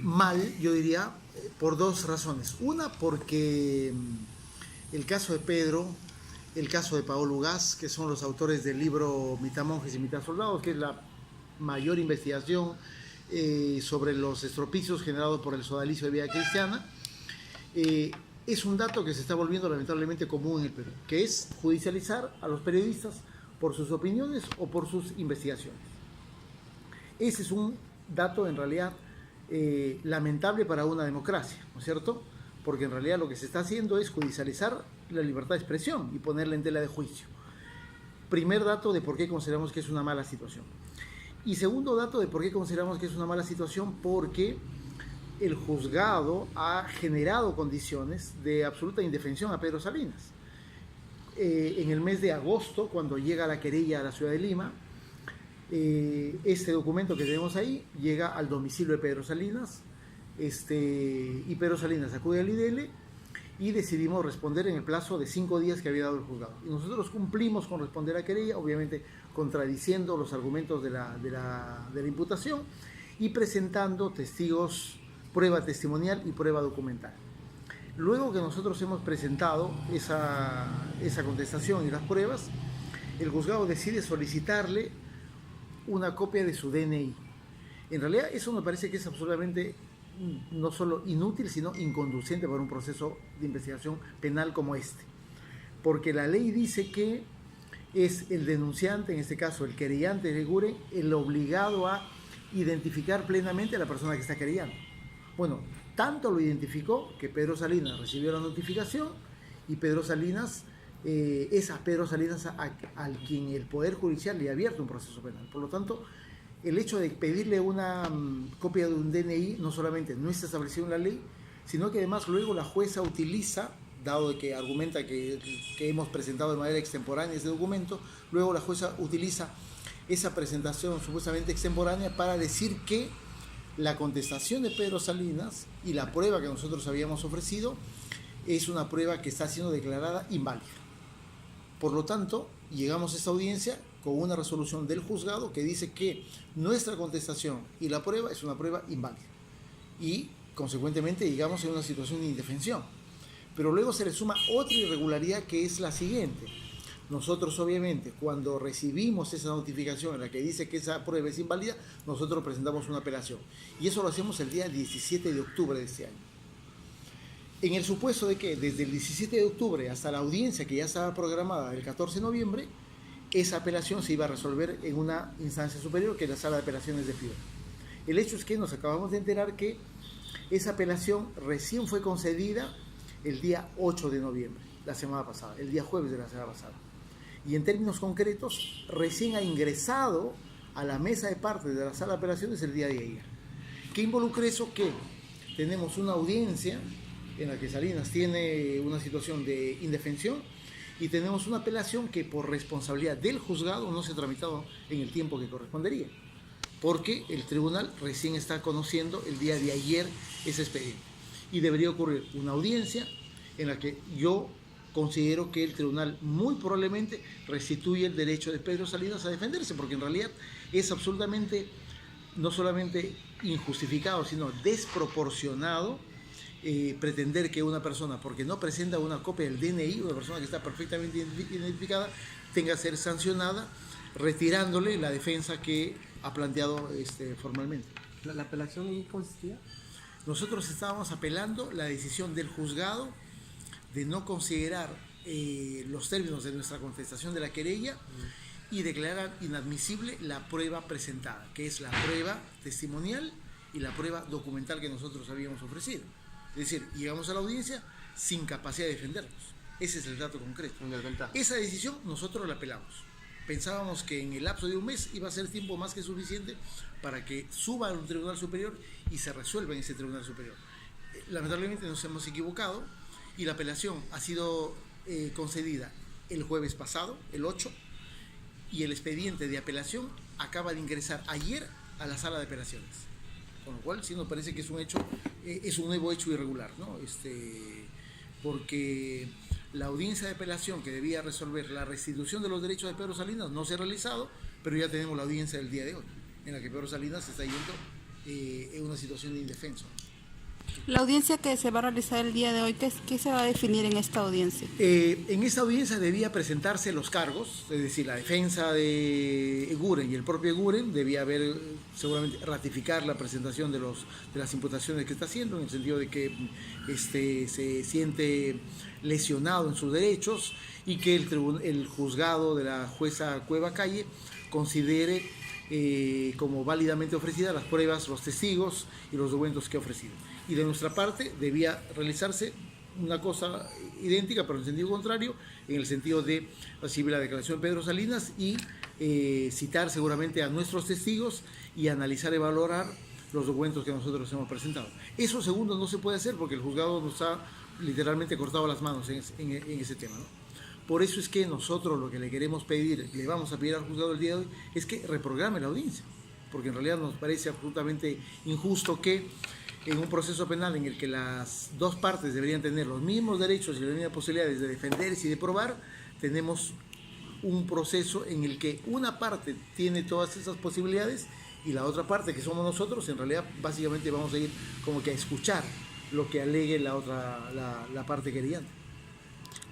Mal, yo diría, por dos razones. Una, porque el caso de Pedro, el caso de Paolo Ugaz, que son los autores del libro Mitad monjes y mitad soldados, que es la mayor investigación sobre los estropicios generados por el sodalicio de vida cristiana, es un dato que se está volviendo lamentablemente común en el Perú, que es judicializar a los periodistas por sus opiniones o por sus investigaciones. Ese es un dato en realidad lamentable para una democracia, ¿no es cierto? Porque en realidad lo que se está haciendo es judicializar la libertad de expresión y ponerla en tela de juicio. Primer dato de por qué consideramos que es una mala situación. Y segundo dato de por qué consideramos que es una mala situación, porque el juzgado ha generado condiciones de absoluta indefensión a Pedro Salinas. En el mes de agosto, cuando llega la querella a la ciudad de Lima, este documento que tenemos ahí llega al domicilio de Pedro Salinas, y Pedro Salinas acude al IDL y decidimos responder en el plazo de 5 días que había dado el juzgado. Y nosotros cumplimos con responder a querella, obviamente contradiciendo los argumentos de la imputación y presentando testigos, prueba testimonial y prueba documental. Luego que nosotros hemos presentado esa contestación y las pruebas, el juzgado decide solicitarle una copia de su DNI. En realidad eso me parece que es absolutamente no solo inútil, sino inconducente para un proceso de investigación penal como este. Porque la ley dice que es el denunciante, en este caso el querellante de Guren, el obligado a identificar plenamente a la persona que está querellando. Bueno, tanto lo identificó que Pedro Salinas recibió la notificación y Pedro Salinas, es a Pedro Salinas al quien el Poder Judicial le ha abierto un proceso penal. Por lo tanto, el hecho de pedirle una copia de un DNI no solamente no está establecido en la ley, sino que además luego la jueza utiliza, dado que argumenta que hemos presentado de manera extemporánea ese documento, luego la jueza utiliza esa presentación supuestamente extemporánea para decir que la contestación de Pedro Salinas y la prueba que nosotros habíamos ofrecido es una prueba que está siendo declarada inválida. Por lo tanto, llegamos a esta audiencia con una resolución del juzgado que dice que nuestra contestación y la prueba es una prueba inválida. Y, consecuentemente, llegamos a una situación de indefensión. Pero luego se le suma otra irregularidad que es la siguiente. Nosotros, obviamente, cuando recibimos esa notificación en la que dice que esa prueba es inválida, nosotros presentamos una apelación. Y eso lo hacemos el día 17 de octubre de este año. En el supuesto de que desde el 17 de octubre hasta la audiencia que ya estaba programada el 14 de noviembre, esa apelación se iba a resolver en una instancia superior, que es la Sala de Apelaciones de Piura. El hecho es que nos acabamos de enterar que esa apelación recién fue concedida el día 8 de noviembre, la semana pasada, el día jueves de la semana pasada. Y en términos concretos, recién ha ingresado a la mesa de partes de la Sala de Apelaciones el día de ayer. ¿Qué involucra eso? Que tenemos una audiencia en la que Salinas tiene una situación de indefensión y tenemos una apelación que por responsabilidad del juzgado no se ha tramitado en el tiempo que correspondería, porque el tribunal recién está conociendo el día de ayer ese expediente. Y debería ocurrir una audiencia en la que yo considero que el tribunal muy probablemente restituye el derecho de Pedro Salinas a defenderse, porque en realidad es absolutamente, no solamente injustificado, sino desproporcionado pretender que una persona, porque no presenta una copia del DNI, una persona que está perfectamente identificada, tenga que ser sancionada retirándole la defensa que ha planteado formalmente. ¿La apelación en qué consistía? Nosotros estábamos apelando la decisión del juzgado de no considerar los términos de nuestra contestación de la querella y declarar inadmisible la prueba presentada, que es la prueba testimonial y la prueba documental que nosotros habíamos ofrecido. Es decir, llegamos a la audiencia sin capacidad de defendernos. Ese es el dato concreto. Esa decisión nosotros la apelamos. Pensábamos que en el lapso de un mes iba a ser tiempo más que suficiente para que suba a un tribunal superior y se resuelva en ese tribunal superior. Lamentablemente nos hemos equivocado y la apelación ha sido concedida el jueves pasado, el 8, y el expediente de apelación acaba de ingresar ayer a la Sala de Apelaciones. Con lo cual sí nos parece que es un hecho, es un nuevo hecho irregular, ¿no? Porque la audiencia de apelación que debía resolver la restitución de los derechos de Pedro Salinas no se ha realizado, pero ya tenemos la audiencia del día de hoy, en la que Pedro Salinas está yendo en una situación de indefenso. La audiencia que se va a realizar el día de hoy, ¿qué se va a definir en esta audiencia? En esta audiencia debía presentarse los cargos, es decir, la defensa de Eguren y el propio Eguren debía haber, seguramente, ratificar la presentación de las imputaciones que está haciendo, en el sentido de que se siente lesionado en sus derechos y que el juzgado de la jueza Cueva Calle considere como válidamente ofrecidas las pruebas, los testigos y los documentos que ha ofrecido. Y de nuestra parte debía realizarse una cosa idéntica, pero en sentido contrario, en el sentido de recibir la declaración de Pedro Salinas y citar seguramente a nuestros testigos y analizar y valorar los documentos que nosotros hemos presentado. Eso segundo no se puede hacer porque el juzgado nos ha literalmente cortado las manos en ese tema, ¿no? Por eso es que nosotros lo que le queremos pedir, le vamos a pedir al juzgado el día de hoy, es que reprograme la audiencia, porque en realidad nos parece absolutamente injusto que en un proceso penal en el que las dos partes deberían tener los mismos derechos y las mismas posibilidades de defenderse y de probar, tenemos un proceso en el que una parte tiene todas esas posibilidades y la otra parte, que somos nosotros, en realidad básicamente vamos a ir como que a escuchar lo que alegue la parte querellante.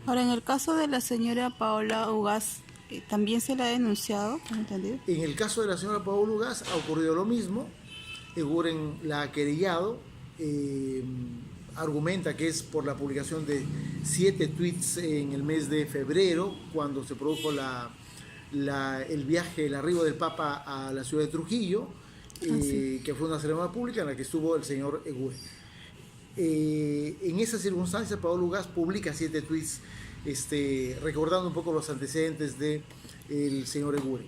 Ahora, en el caso de la señora Paola Ugaz, ¿también se le ha denunciado? ¿Entendido? En el caso de la señora Paola Ugaz ha ocurrido lo mismo. Eguren la ha querellado, argumenta que es por la publicación de 7 tweets en el mes de febrero, cuando se produjo el viaje, el arribo del Papa a la ciudad de Trujillo, que fue una ceremonia pública en la que estuvo el señor Eguren. En esas circunstancias, Paola Ugaz publica 7 tweets recordando un poco los antecedentes del señor Eguren.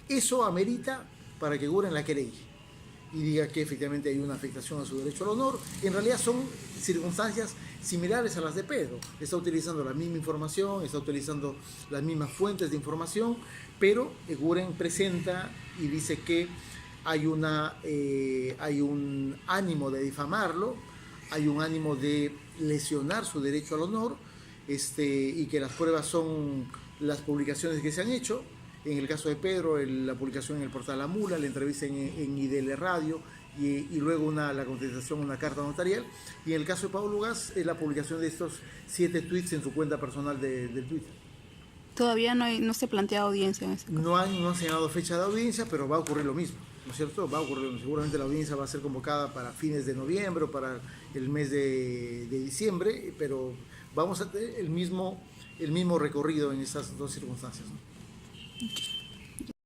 Eso amerita para que Eguren la querelle y diga que efectivamente hay una afectación a su derecho al honor. En realidad son circunstancias similares a las de Pedro. Está utilizando la misma información, está utilizando las mismas fuentes de información, pero Eguren presenta y dice que hay un ánimo de difamarlo, hay un ánimo de lesionar su derecho al honor, y que las pruebas son las publicaciones que se han hecho. En el caso de Pedro, la publicación en el portal La Mula, la entrevista en IDL Radio y luego la contestación, una carta notarial. Y en el caso de Paola Ugaz, es la publicación de estos 7 tweets en su cuenta personal del Twitter. Todavía no se plantea audiencia en ese caso. No han señalado fecha de audiencia, pero va a ocurrir lo mismo, ¿no es cierto? Va a ocurrir lo mismo. Seguramente la audiencia va a ser convocada para fines de noviembre o para el mes de diciembre, pero vamos a tener el mismo recorrido en esas dos circunstancias, ¿no? Okay.